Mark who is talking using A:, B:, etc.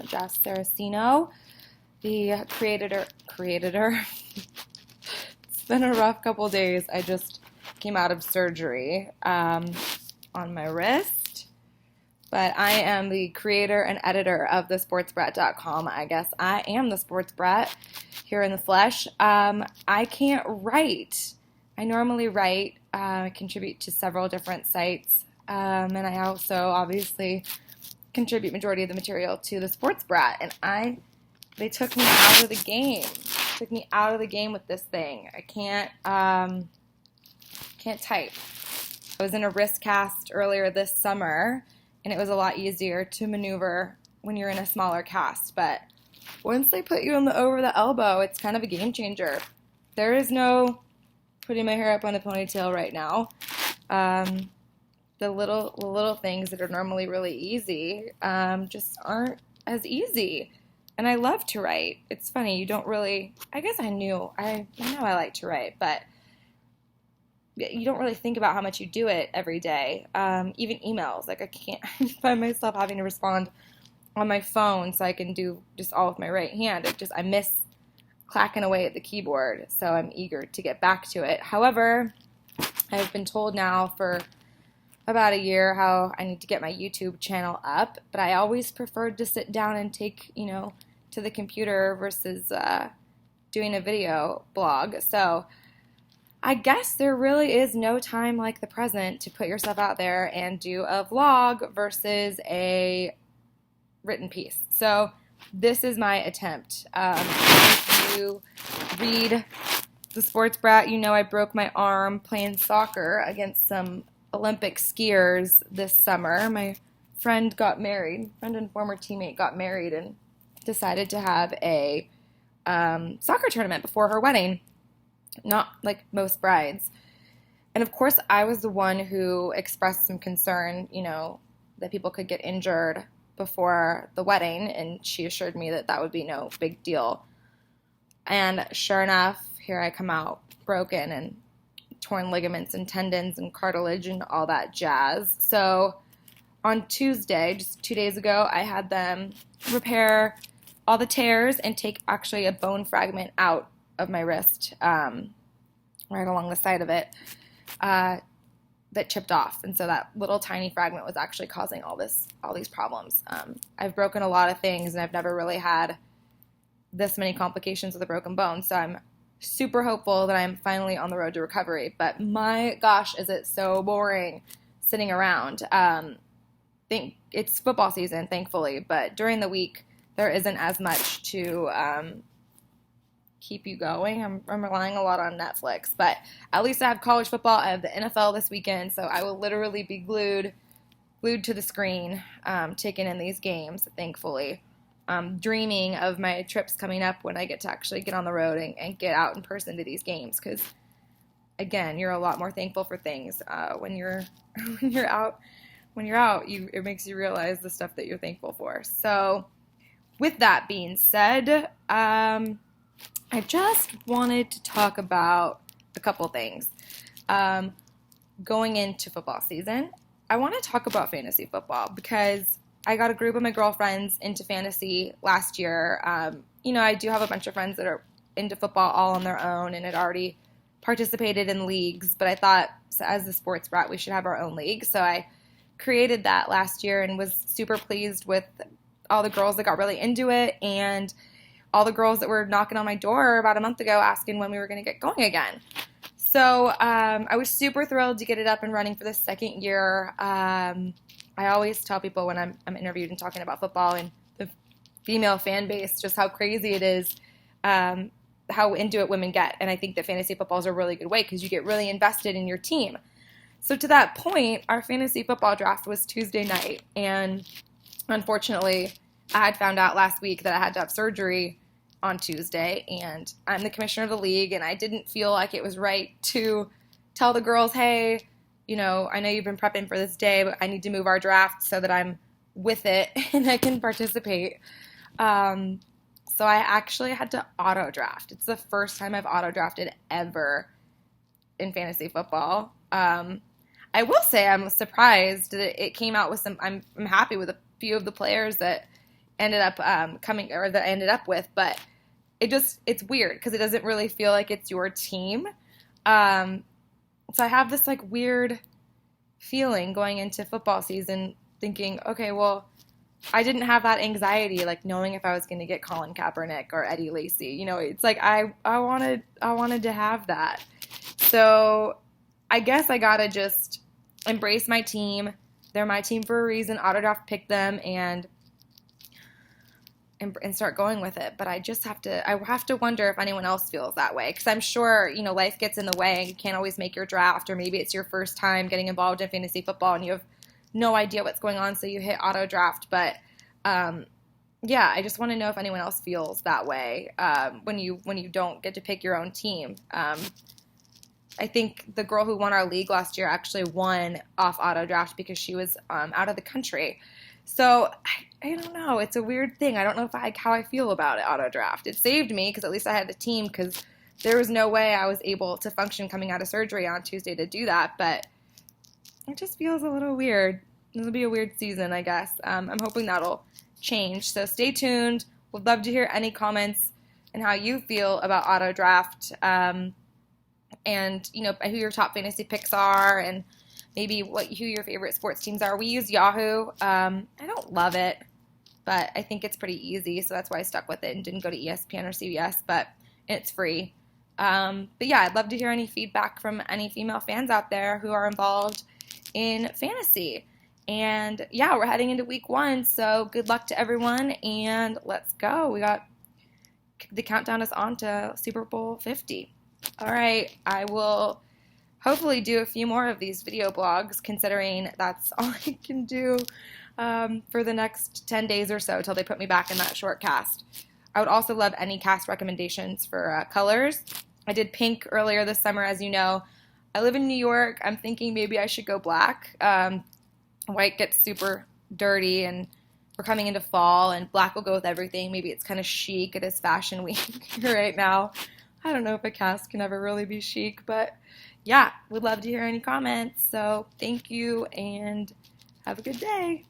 A: Jess Saraceno, the creator. It's been a rough couple days. I just came out of surgery on my wrist, but I am the creator and editor of thesportsbrat.com. I guess I am the sports brat here in the flesh. I can't write. I normally write, contribute to several different sites, and I also obviously contribute majority of the material to the Sports Brat, and they took me out of the game. Took me out of the game with this thing. I can't type. I was in a wrist cast earlier this summer, and it was a lot easier to maneuver when you're in a smaller cast. But once they put you over the elbow, it's kind of a game changer. There is no putting my hair up on a ponytail right now. The little things that are normally really easy just aren't as easy. And I love to write. It's funny, you don't really, I guess I know I like to write, but you don't really think about how much you do it every day. Even emails, like I find myself having to respond on my phone so I can do just all with my right hand. I miss clacking away at the keyboard, so I'm eager to get back to it. However, I've been told now for about a year how I need to get my YouTube channel up, but I always preferred to sit down and take, to the computer versus doing a video blog. So I guess there really is no time like the present to put yourself out there and do a vlog versus a written piece. So this is my attempt. If you read the Sports Brat, I broke my arm playing soccer against some Olympic skiers this summer. My friend and former teammate got married and decided to have a soccer tournament before her wedding, not like most brides. And of course, I was the one who expressed some concern, that people could get injured before the wedding, and she assured me that would be no big deal. And sure enough, here I come out broken and torn ligaments and tendons and cartilage and all that jazz. So on Tuesday, just 2 days ago, I had them repair all the tears and take actually a bone fragment out of my wrist, right along the side of it, that chipped off. And so that little tiny fragment was actually causing all these problems. I've broken a lot of things, and I've never really had this many complications with a broken bone. So I'm super hopeful that I'm finally on the road to recovery, but my gosh, is it so boring sitting around. It's football season, thankfully, but during the week, there isn't as much to keep you going. I'm relying a lot on Netflix, but at least I have college football. I have the NFL this weekend, so I will literally be glued to the screen, taking in these games, thankfully. Dreaming of my trips coming up when I get to actually get on the road and get out in person to these games, because again, you're a lot more thankful for things when you're out. When you're out, it makes you realize the stuff that you're thankful for. So with that being said, I just wanted to talk about a couple things. Going into football season, I want to talk about fantasy football because I got a group of my girlfriends into fantasy last year. I do have a bunch of friends that are into football all on their own and had already participated in leagues, but I thought, as the Sports Brat, we should have our own league. So I created that last year and was super pleased with all the girls that got really into it and all the girls that were knocking on my door about a month ago asking when we were going to get going again. So I was super thrilled to get it up and running for the second year. I always tell people when I'm interviewed and talking about football and the female fan base just how crazy it is, how into it women get. And I think that fantasy football is a really good way because you get really invested in your team. So to that point, our fantasy football draft was Tuesday night. And unfortunately, I had found out last week that I had to have surgery on Tuesday. And I'm the commissioner of the league, and I didn't feel like it was right to tell the girls, hey, I know you've been prepping for this day, but I need to move our draft so that I'm with it and I can participate. So I actually had to auto draft. It's the first time I've auto drafted ever in fantasy football. I will say I'm surprised that it came out with some. I'm happy with a few of the players that ended up that I ended up with, but it's weird because it doesn't really feel like it's your team. So I have this like weird feeling going into football season thinking, okay, well, I didn't have that anxiety, like knowing if I was going to get Colin Kaepernick or Eddie Lacy. You know, it's like I wanted to have that. So I guess I got to just embrace my team. They're my team for a reason. Autodraft picked them and start going with it. But I have to wonder if anyone else feels that way. Because I'm sure, you know, life gets in the way and you can't always make your draft. Or maybe it's your first time getting involved in fantasy football and you have no idea what's going on, so you hit auto draft. But yeah, I just want to know if anyone else feels that way when you don't get to pick your own team. I think the girl who won our league last year actually won off auto draft because she was out of the country. So I don't know. It's a weird thing. I don't know how I feel about it, auto draft. It saved me because at least I had the team, because there was no way I was able to function coming out of surgery on Tuesday to do that. But it just feels a little weird. It'll be a weird season, I guess. I'm hoping that'll change. So stay tuned. Would love to hear any comments and how you feel about auto draft. And, you know, who your top fantasy picks are and maybe who your favorite sports teams are. We use Yahoo. I don't love it, but I think it's pretty easy, so that's why I stuck with it and didn't go to ESPN or CBS, but it's free. But yeah, I'd love to hear any feedback from any female fans out there who are involved in fantasy. And yeah, we're heading into week 1, so good luck to everyone, and let's go. The countdown is on to Super Bowl 50. All right, I will hopefully do a few more of these video blogs, considering that's all I can do for the next 10 days or so till they put me back in that short cast. I would also love any cast recommendations for colors. I did pink earlier this summer, as you know. I live in New York. I'm thinking maybe I should go black. White gets super dirty, and we're coming into fall, and black will go with everything. Maybe it's kind of chic. It is fashion week right now. I don't know if a cast can ever really be chic, but yeah, would love to hear any comments. So thank you, and have a good day.